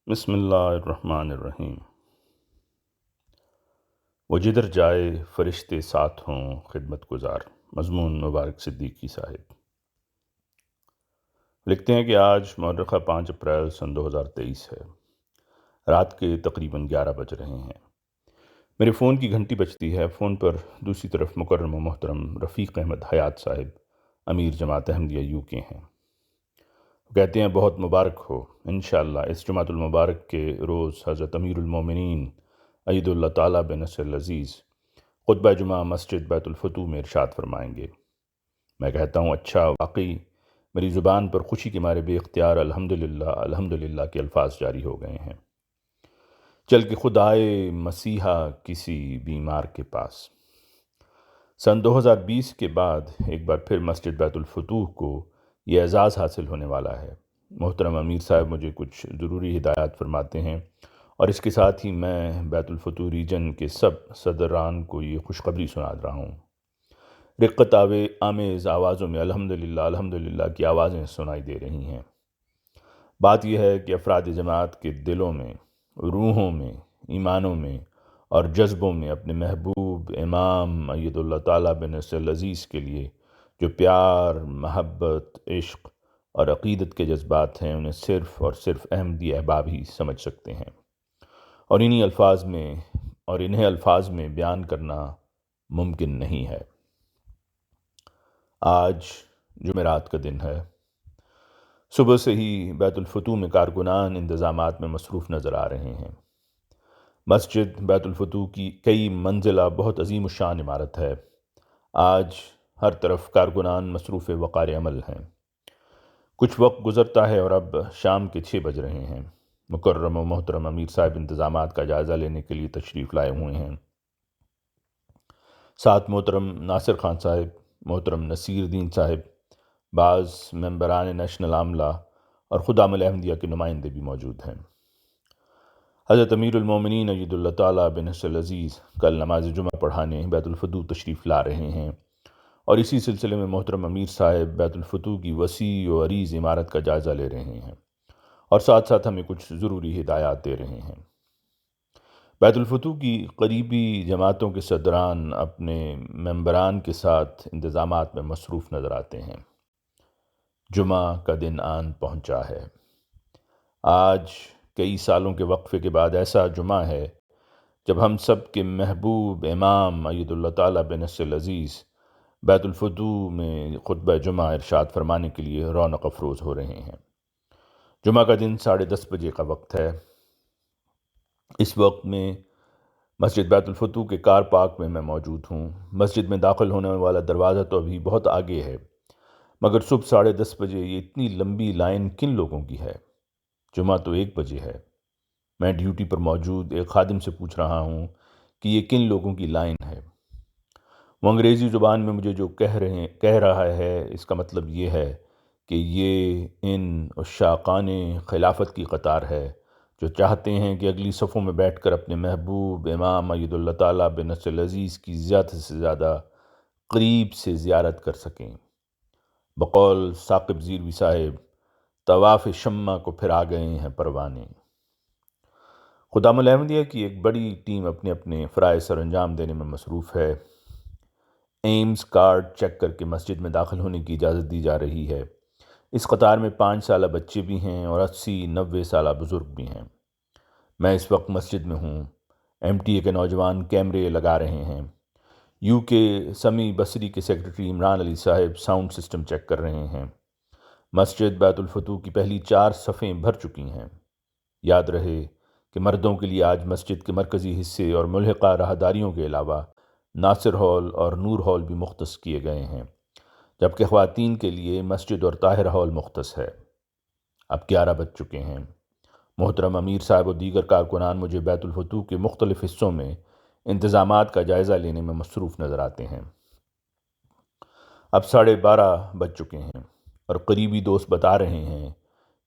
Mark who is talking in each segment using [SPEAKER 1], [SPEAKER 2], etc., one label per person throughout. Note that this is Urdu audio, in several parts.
[SPEAKER 1] بسم اللہ الرحمن الرحیم۔ وہ جدھر جائے فرشتے ساتھ ہوں خدمت گزار، مضمون مبارک صدیقی صاحب لکھتے ہیں کہ آج مورخہ 5 اپریل سن 2023 ہے۔ رات کے تقریباً 11 بج رہے ہیں۔ میرے فون کی گھنٹی بجتی ہے۔ فون پر دوسری طرف مکرم و محترم رفیق احمد حیات صاحب امیر جماعت احمدیہ UK ہیں۔ وہ کہتے ہیں بہت مبارک ہو۔ انشاءاللہ اس جمعۃ المبارک کے روز حضرت امیر المومنین عید اللہ تعالیٰ بنصر العزیز خطبہ جمعہ مسجد بیت الفتوح میں ارشاد فرمائیں گے۔ میں کہتا ہوں اچھا، واقعی میری زبان پر خوشی کے مارے بے اختیار الحمدللہ کے الفاظ جاری ہو گئے ہیں۔ چل کے خود آئے مسیحا کسی بیمار کے پاس۔ سن 2020 کے بعد ایک بار پھر مسجد بیت الفتوح کو یہ اعزاز حاصل ہونے والا ہے۔ محترم امیر صاحب مجھے کچھ ضروری ہدایات فرماتے ہیں اور اس کے ساتھ ہی میں بیت الفتوح ریجن کے سب صدران کو یہ خوشخبری سنا رہا ہوں۔ رقت آمیز آوازوں میں الحمدللہ کی آوازیں سنائی دے رہی ہیں۔ بات یہ ہے کہ افراد جماعت کے دلوں میں، روحوں میں، ایمانوں میں اور جذبوں میں اپنے محبوب امام عید اللہ تعالیٰ بنصر العزیز کے لیے جو پیار، محبت، عشق اور عقیدت کے جذبات ہیں، انہیں صرف اور صرف احمدی احباب ہی سمجھ سکتے ہیں، اور انہیں الفاظ میں بیان کرنا ممکن نہیں ہے۔ آج جمعرات کا دن ہے۔ صبح سے ہی بیت الفتوح میں کارکنان انتظامات میں مصروف نظر آ رہے ہیں۔ مسجد بیت الفتوح کی کئی منزلہ بہت عظیم الشان عمارت ہے۔ آج ہر طرف کارکنان مصروف وقار عمل ہیں۔ کچھ وقت گزرتا ہے اور اب شام کے 6 بج رہے ہیں۔ مکرم و محترم امیر صاحب انتظامات کا جائزہ لینے کے لیے تشریف لائے ہوئے ہیں۔ ساتھ محترم ناصر خان صاحب، محترم نصیر الدین صاحب، بعض ممبران نیشنل عاملہ اور خدام احمدیہ کے نمائندے بھی موجود ہیں۔ حضرت امیر المومنین عید اللہ تعالیٰ بنصر العزیز کل نماز جمعہ پڑھانے بیت الفتوح تشریف لا رہے ہیں، اور اسی سلسلے میں محترم امیر صاحب بیت الفتوح کی وسیع و عریض عمارت کا جائزہ لے رہے ہیں اور ساتھ ساتھ ہمیں کچھ ضروری ہدایات دے رہے ہیں۔ بیت الفتوح کی قریبی جماعتوں کے صدران اپنے ممبران کے ساتھ انتظامات میں مصروف نظر آتے ہیں۔ جمعہ کا دن آن پہنچا ہے۔ آج کئی سالوں کے وقفے کے بعد ایسا جمعہ ہے جب ہم سب کے محبوب امام عید اللہ تعالیٰ بنصر العزیز بیت الفتوح میں خطبہ جمعہ ارشاد فرمانے کے لیے رونق افروز ہو رہے ہیں۔ جمعہ کا دن 10:30 بجے کا وقت ہے۔ اس وقت میں مسجد بیت الفتوح کے کار پارک میں موجود ہوں۔ مسجد میں داخل ہونے والا دروازہ تو ابھی بہت آگے ہے، مگر صبح 10:30 بجے یہ اتنی لمبی لائن کن لوگوں کی ہے؟ جمعہ تو 1 بجے ہے۔ میں ڈیوٹی پر موجود ایک خادم سے پوچھ رہا ہوں کہ یہ کن لوگوں کی لائن ہے۔ وہ انگریزی زبان میں مجھے جو کہہ رہا ہے، اس کا مطلب یہ ہے کہ یہ ان عشاقان خلافت کی قطار ہے جو چاہتے ہیں کہ اگلی صفوں میں بیٹھ کر اپنے محبوب امام عید اللہ تعالیٰ بنصر العزیز کی زیادہ سے زیادہ قریب سے زیارت کر سکیں۔ بقول ثاقب زیروی صاحب، طواف شمع کو پھر آ گئے ہیں پروانے۔ خدام الاحمدیہ کی ایک بڑی ٹیم اپنے اپنے فرائض سر انجام دینے میں مصروف ہے۔ ایمز کارڈ چیک کر کے مسجد میں داخل ہونے کی اجازت دی جا رہی ہے۔ اس قطار میں 5 سالہ بچے بھی ہیں اور 80-90 سالہ بزرگ بھی ہیں۔ میں اس وقت مسجد میں ہوں۔ MTA کے نوجوان کیمرے لگا رہے ہیں۔ UK سمیع بصری کے سیکرٹری عمران علی صاحب ساؤنڈ سسٹم چیک کر رہے ہیں۔ مسجد بیت الفتوح کی پہلی 4 صفیں بھر چکی ہیں۔ یاد رہے کہ مردوں کے لیے آج مسجد کے مرکزی حصے اور ملحقہ راہداریوں کے علاوہ ناصر ہال اور نور ہال بھی مختص کیے گئے ہیں، جبکہ خواتین کے لیے مسجد اور طاہر ہال مختص ہے۔ اب 11 بج چکے ہیں۔ محترم امیر صاحب و دیگر کارکنان مجھے بیت الفتوح کے مختلف حصوں میں انتظامات کا جائزہ لینے میں مصروف نظر آتے ہیں۔ اب 12:30 بج چکے ہیں اور قریبی دوست بتا رہے ہیں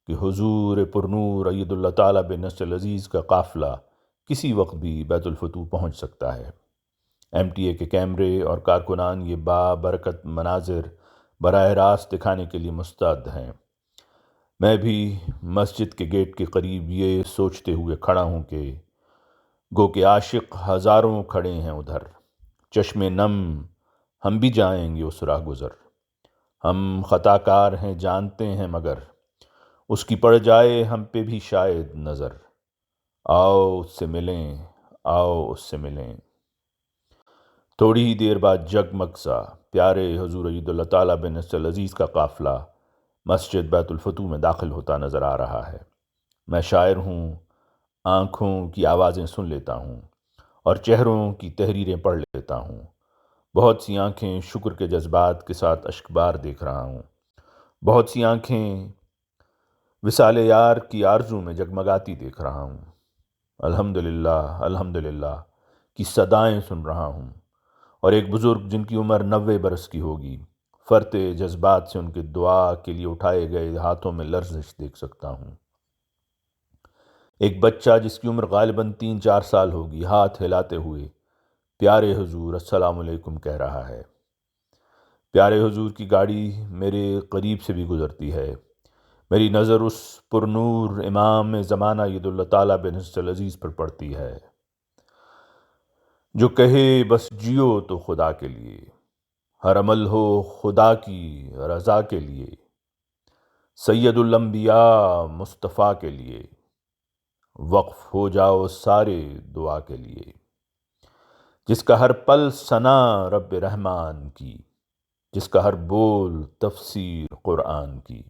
[SPEAKER 1] کہ حضور پرنور عید اللہ تعالیٰ بنصر العزیز کا قافلہ کسی وقت بھی بیت الفتوح پہنچ سکتا ہے۔ MTA کے کیمرے اور کارکنان یہ بابرکت مناظر براہ راست دکھانے کے لیے مستعد ہیں۔ میں بھی مسجد کے گیٹ کے قریب یہ سوچتے ہوئے کھڑا ہوں کہ گو کہ عاشق ہزاروں کھڑے ہیں ادھر، چشم نم ہم بھی جائیں گے اس راہ گزر، ہم خطا کار ہیں جانتے ہیں مگر اس کی پڑ جائے ہم پہ بھی شاید نظر، آؤ اس سے ملیں، آؤ اس سے ملیں۔ تھوڑی ہی دیر بعد جگمگ سا پیارے حضور عید اللہ تعالیٰ بن نصر العزیز کا قافلہ مسجد بیت الفتوح میں داخل ہوتا نظر آ رہا ہے۔ میں شاعر ہوں، آنکھوں کی آوازیں سن لیتا ہوں اور چہروں کی تحریریں پڑھ لیتا ہوں۔ بہت سی آنکھیں شکر کے جذبات کے ساتھ اشکبار دیکھ رہا ہوں، بہت سی آنکھیں وصال یار کی آرزو میں جگمگاتی دیکھ رہا ہوں۔ الحمدللہ الحمدللہ کی صدائیں سن رہا ہوں، اور ایک بزرگ جن کی عمر 90 برس کی ہوگی، فرتے جذبات سے ان کے دعا کے لیے اٹھائے گئے ہاتھوں میں لرزش دیکھ سکتا ہوں۔ ایک بچہ جس کی عمر غالباً 3-4 سال ہوگی، ہاتھ ہلاتے ہوئے پیارے حضور السلام علیکم کہہ رہا ہے۔ پیارے حضور کی گاڑی میرے قریب سے بھی گزرتی ہے، میری نظر اس پرنور امام زمانہ عید اللہ تعالیٰ بن نصر العزیز پر پڑتی ہے، جو کہے بس جیو تو خدا کے لیے، ہر عمل ہو خدا کی رضا کے لیے، سید الانبیاء مصطفیٰ کے لیے، وقف ہو جاؤ سارے دعا کے لیے، جس کا ہر پل ثنا رب رحمان کی، جس کا ہر بول تفسیر قرآن کی،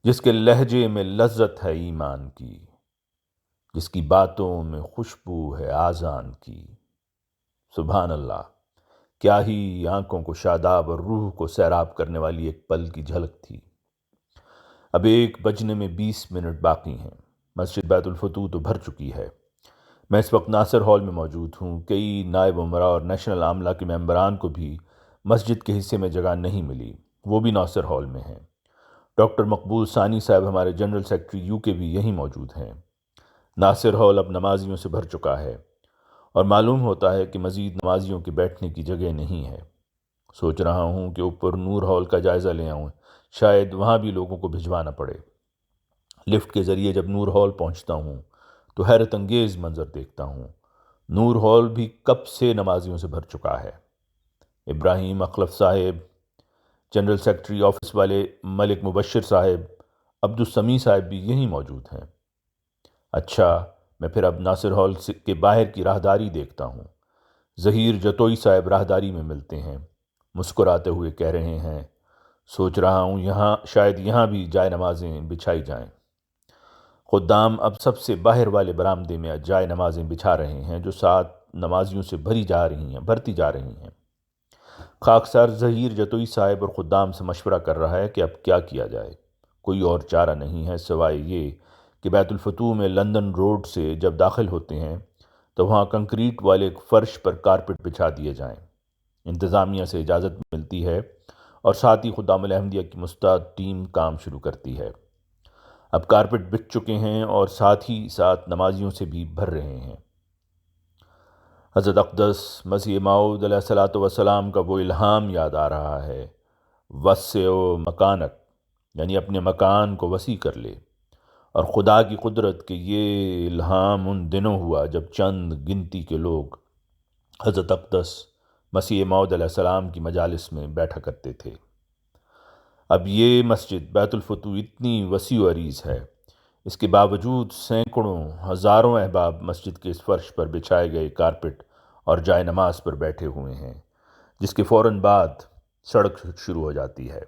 [SPEAKER 1] جس کے لہجے میں لذت ہے ایمان کی، جس کی باتوں میں خوشبو ہے آذان کی۔ سبحان اللہ، کیا ہی آنکھوں کو شاداب اور روح کو سیراب کرنے والی ایک پل کی جھلک تھی۔ اب 1 بجنے میں 20 منٹ باقی ہیں، مسجد بیت الفتوح تو بھر چکی ہے۔ میں اس وقت ناصر ہال میں موجود ہوں۔ کئی نائب امراء اور نیشنل عاملہ کے ممبران کو بھی مسجد کے حصے میں جگہ نہیں ملی، وہ بھی ناصر ہال میں ہیں۔ ڈاکٹر مقبول ثانی صاحب ہمارے جنرل سیکرٹری یو کے بھی یہیں موجود ہیں۔ ناصر ہال اب نمازیوں سے بھر چکا ہے، اور معلوم ہوتا ہے کہ مزید نمازیوں کے بیٹھنے کی جگہ نہیں ہے۔ سوچ رہا ہوں کہ اوپر نور ہال کا جائزہ لے آؤں، شاید وہاں بھی لوگوں کو بھجوانا پڑے۔ لفٹ کے ذریعے جب نور ہال پہنچتا ہوں تو حیرت انگیز منظر دیکھتا ہوں۔ نور ہال بھی کب سے نمازیوں سے بھر چکا ہے۔ ابراہیم اخلف صاحب، جنرل سیکرٹری آفس والے ملک مبشر صاحب، عبدالسمیع صاحب بھی یہیں موجود ہیں۔ اچھا، میں پھر اب ناصر ہال کے باہر کی راہداری دیکھتا ہوں۔ ظہیر جتوئی صاحب راہداری میں ملتے ہیں، مسکراتے ہوئے کہہ رہے ہیں، سوچ رہا ہوں شاید یہاں بھی جائے نمازیں بچھائی جائیں۔ خدام اب سب سے باہر والے برآمدے میں جائے نمازیں بچھا رہے ہیں، جو 7 نمازیوں سے بھرتی جا رہی ہیں۔ خاکسار ظہیر جتوئی صاحب اور خدام سے مشورہ کر رہا ہے کہ اب کیا کیا جائے۔ کوئی اور چارہ نہیں ہے سوائے یہ کہ بیت الفتوح میں لندن روڈ سے جب داخل ہوتے ہیں تو وہاں کنکریٹ والے ایک فرش پر کارپٹ بچھا دیے جائیں۔ انتظامیہ سے اجازت ملتی ہے اور ساتھ ہی خدام الاحمدیہ کی مستعد ٹیم کام شروع کرتی ہے۔ اب کارپٹ بچھ چکے ہیں اور ساتھ ہی ساتھ نمازیوں سے بھی بھر رہے ہیں۔ حضرت اقدس مسیح موعود علیہ الصلوۃ والسلام کا وہ الہام یاد آ رہا ہے، وسع مکانک، یعنی اپنے مکان کو وسیع کر لے، اور خدا کی قدرت کہ یہ الہام ان دنوں ہوا جب چند گنتی کے لوگ حضرت اقدس مسیح موعود علیہ السلام کی مجالس میں بیٹھا کرتے تھے۔ اب یہ مسجد بیت الفتوح اتنی وسیع و عریض ہے، اس کے باوجود سینکڑوں ہزاروں احباب مسجد کے اس فرش پر بچھائے گئے کارپٹ اور جائے نماز پر بیٹھے ہوئے ہیں، جس کے فوراً بعد سڑک شروع ہو جاتی ہے۔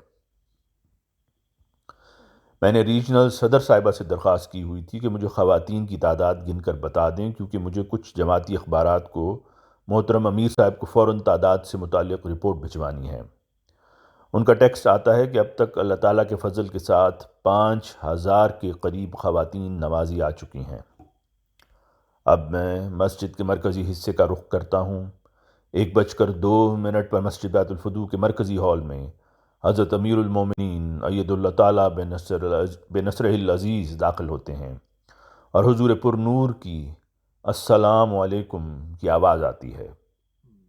[SPEAKER 1] میں نے ریجنل صدر صاحبہ سے درخواست کی ہوئی تھی کہ مجھے خواتین کی تعداد گن کر بتا دیں، کیونکہ مجھے کچھ جماعتی اخبارات کو محترم امیر صاحب کو فوراً تعداد سے متعلق رپورٹ بھجوانی ہے۔ ان کا ٹیکسٹ آتا ہے کہ اب تک اللہ تعالیٰ کے فضل کے ساتھ 5000 کے قریب خواتین نمازی آ چکی ہیں۔ اب میں مسجد کے مرکزی حصے کا رخ کرتا ہوں۔ 1:02 پر مسجد بیت الفتوح کے مرکزی ہال میں حضرت امیر المومنین اید اللہ تعالیٰ بن نصر العزیز داخل ہوتے ہیں، اور حضور پر نور کی السلام علیکم کی آواز آتی ہے۔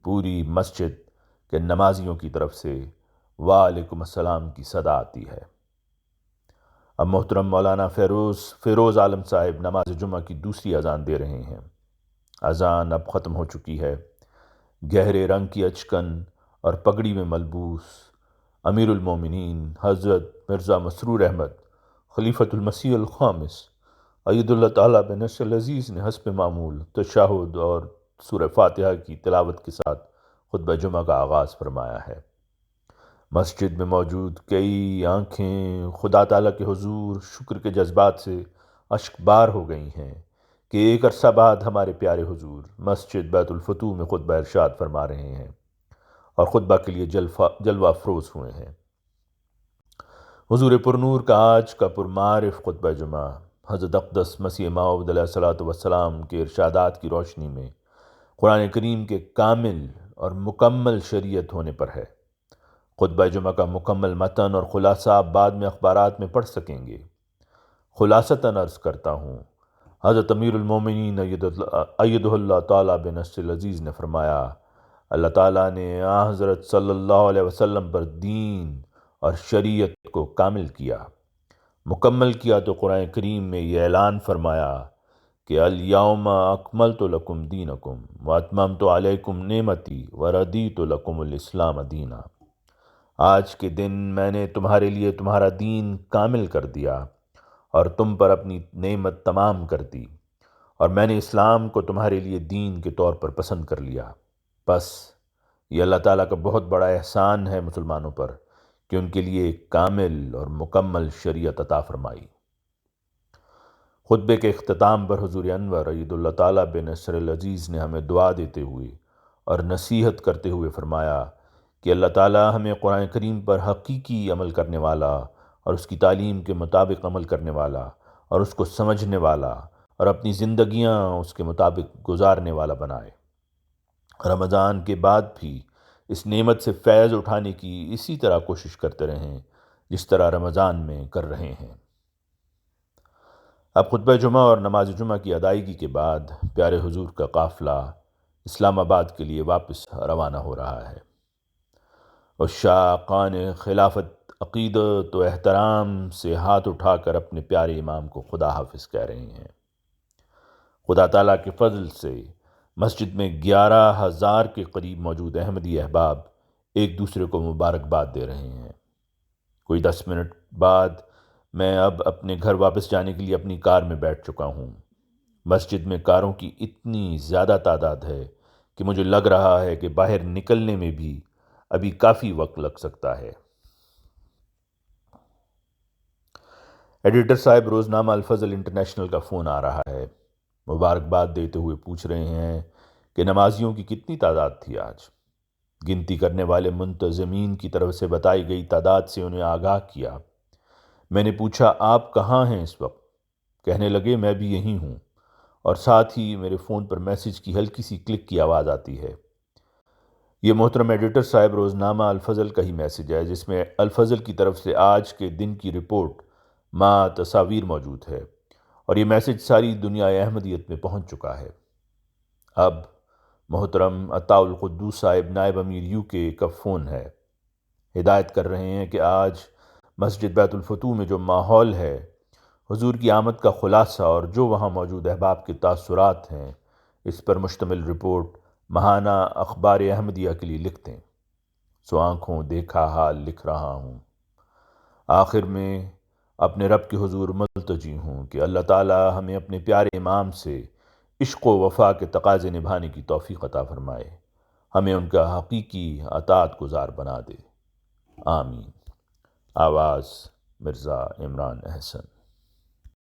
[SPEAKER 1] پوری مسجد کے نمازیوں کی طرف سے وعلیکم السلام کی صدا آتی ہے۔ اب محترم مولانا فیروز عالم صاحب نماز جمعہ کی دوسری اذان دے رہے ہیں۔ اذان اب ختم ہو چکی ہے۔ گہرے رنگ کی اچکن اور پگڑی میں ملبوس امیر المومنین حضرت مرزا مسرور احمد خلیفۃ المسیح الخامس اید اللہ تعالیٰ بنصر العزیز نے حسب معمول تشہد اور سورہ فاتحہ کی تلاوت کے ساتھ خطبہ جمعہ کا آغاز فرمایا ہے۔ مسجد میں موجود کئی آنکھیں خدا تعالیٰ کے حضور شکر کے جذبات سے اشک بار ہو گئی ہیں کہ ایک عرصہ بعد ہمارے پیارے حضور مسجد بیت الفتوح میں خطبہ ارشاد فرما رہے ہیں اور خطبہ کے لیے جلوہ افروز ہوئے ہیں۔ حضور پرنور کا آج کا پرمعارف خطبہ جمعہ حضرت اقدس مسیح موعود علیہ الصلوۃ والسلام کے ارشادات کی روشنی میں قرآن کریم کے کامل اور مکمل شریعت ہونے پر ہے۔ خطبہ جمعہ کا مکمل متن اور خلاصہ آپ بعد میں اخبارات میں پڑھ سکیں گے۔ خلاصتاً عرض کرتا ہوں، حضرت امیر المومنین ایدہ اللہ تعالیٰ بنصر العزیز نے فرمایا، اللہ تعالیٰ نے حضرت صلی اللہ علیہ وسلم پر دین اور شریعت کو کامل کیا، مکمل کیا تو قرآن کریم میں یہ اعلان فرمایا کہ الیوم اکملت لکم دینکم واتممت علیکم نعمتی ورضیت لکم الاسلام دینا۔ آج کے دن میں نے تمہارے لیے تمہارا دین کامل کر دیا اور تم پر اپنی نعمت تمام کر دی، اور میں نے اسلام کو تمہارے لیے دین کے طور پر پسند کر لیا۔ بس یہ اللہ تعالیٰ کا بہت بڑا احسان ہے مسلمانوں پر کہ ان کے لیے ایک کامل اور مکمل شریعت عطا فرمائی۔ خطبے کے اختتام پر حضور انور اید اللہ تعالیٰ بنصر العزیز نے ہمیں دعا دیتے ہوئے اور نصیحت کرتے ہوئے فرمایا کہ اللہ تعالیٰ ہمیں قرآن کریم پر حقیقی عمل کرنے والا اور اس کی تعلیم کے مطابق عمل کرنے والا اور اس کو سمجھنے والا اور اپنی زندگیاں اس کے مطابق گزارنے والا بنائے۔ رمضان کے بعد بھی اس نعمت سے فیض اٹھانے کی اسی طرح کوشش کرتے رہیں جس طرح رمضان میں کر رہے ہیں۔ اب خطبہ جمعہ اور نماز جمعہ کی ادائیگی کے بعد پیارے حضور کا قافلہ اسلام آباد کے لیے واپس روانہ ہو رہا ہے۔ عشاقان خلافت عقیدت و احترام سے ہاتھ اٹھا کر اپنے پیارے امام کو خدا حافظ کہہ رہے ہیں۔ خدا تعالیٰ کے فضل سے مسجد میں 11,000 کے قریب موجود احمدی احباب ایک دوسرے کو مبارکباد دے رہے ہیں۔ کوئی 10 منٹ بعد میں اب اپنے گھر واپس جانے کے لیے اپنی کار میں بیٹھ چکا ہوں۔ مسجد میں کاروں کی اتنی زیادہ تعداد ہے کہ مجھے لگ رہا ہے کہ باہر نکلنے میں بھی ابھی کافی وقت لگ سکتا ہے۔ ایڈیٹر صاحب روزنامہ الفضل انٹرنیشنل کا فون آ رہا ہے۔ مبارکباد دیتے ہوئے پوچھ رہے ہیں کہ نمازیوں کی کتنی تعداد تھی آج۔ گنتی کرنے والے منتظمین کی طرف سے بتائی گئی تعداد سے انہیں آگاہ کیا۔ میں نے پوچھا آپ کہاں ہیں اس وقت؟ کہنے لگے میں بھی یہیں ہوں، اور ساتھ ہی میرے فون پر میسج کی ہلکی سی کلک کی آواز آتی ہے۔ یہ محترم ایڈیٹر صاحب روزنامہ الفضل کا ہی میسج ہے جس میں الفضل کی طرف سے آج کے دن کی رپورٹ مع تصاویر موجود ہے، اور یہ میسج ساری دنیا احمدیت میں پہنچ چکا ہے۔ اب محترم عطاء القدوس صاحب نائب امیر یو کے کا فون ہے۔ ہدایت کر رہے ہیں کہ آج مسجد بیت الفتوح میں جو ماحول ہے، حضور کی آمد کا خلاصہ اور جو وہاں موجود احباب کے تاثرات ہیں، اس پر مشتمل رپورٹ ماہانہ اخبار احمدیہ کے لیے لکھ دیں۔ سو آنکھوں دیکھا حال لکھ رہا ہوں۔ آخر میں اپنے رب کے حضور ملتجی ہوں کہ اللہ تعالیٰ ہمیں اپنے پیارے امام سے عشق و وفا کے تقاضے نبھانے کی توفیق عطا فرمائے، ہمیں ان کا حقیقی اطاعت گزار بنا دے۔ آمین۔ آواز مرزا عمران احسن۔